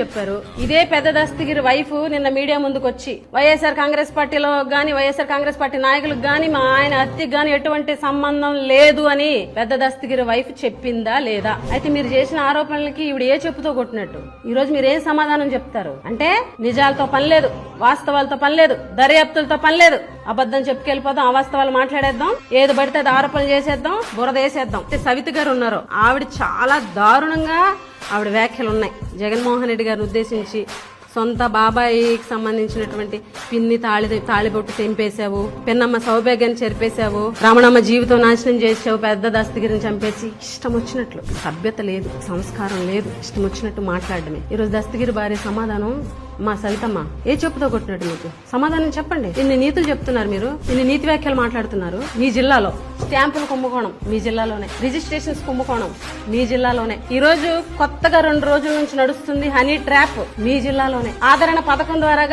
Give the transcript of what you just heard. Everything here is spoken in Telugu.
చెప్పారు. ఇదే పెద్ద దస్తగిరి వైఫ్ నిన్న మీడియా ముందుకు వచ్చి వైఎస్ఆర్ కాంగ్రెస్ పార్టీలో గాని వైఎస్ఆర్ కాంగ్రెస్ పార్టీ నాయకులకు గాని మా ఆయన హత్యకు గాని ఎటువంటి సంబంధం లేదు అని పెద్ద దస్తగిరి వైఫ్ చెప్పిందా లేదా? అయితే మీరు చేసిన ఆరోపణలకి ఈవిడ ఏ చెప్పుతో కొట్టినట్టు ఈ రోజు మీరు ఏం సమాధానం చెప్తారు? అంటే నిజాలతో పని లేదు, వాస్తవాలతో పని లేదు, దర్యాప్తులతో పని లేదు, అబద్దం చెప్పుకెళ్ళిపోదాం, అవాస్తవాలు మాట్లాడేద్దాం, ఏది పడితే అది ఆరోపణలు చేసేద్దాం, బురద వేసేద్దాం. సవిత గారు ఉన్నారు, ఆవిడ చాలా దారుణంగా ఆవిడ వ్యాఖ్యలు ఉన్నాయి. జగన్మోహన్ రెడ్డి గారిని ఉద్దేశించి సొంత బాబాయికి సంబంధించినటువంటి పిన్ని తాళిబొట్టు తెంపేశావు, పిన్నమ్మ సౌభాగ్యాన్ని చెరిపేశావు, రమణమ్మ జీవితం నాశనం చేసావు, పెద్ద దస్తగిరిని చంపేసి ఇష్టం వచ్చినట్లు, సభ్యత లేదు, సంస్కారం లేదు, ఇష్టం వచ్చినట్టు మాట్లాడడమే. ఈ రోజు దస్తగిరి భార్య సమాధానం మా సవితమ్మ ఏ చెప్పుతో కొట్టినట్టు మీకు సమాధానం చెప్పండి. ఇన్ని నీతులు చెప్తున్నారు, మీరు ఇన్ని నీతి వ్యాఖ్యలు మాట్లాడుతున్నారు. మీ జిల్లాలో స్టాంపులు కుంభకోణం, మీ జిల్లాలోనే రిజిస్ట్రేషన్స్ కుంభకోణం, మీ జిల్లాలోనే. ఈ రోజు కొత్తగా 2 రోజుల నుంచి నడుస్తుంది హనీ ట్రాప్, మీ జిల్లాలోనే. ఆదరణ పథకం ద్వారా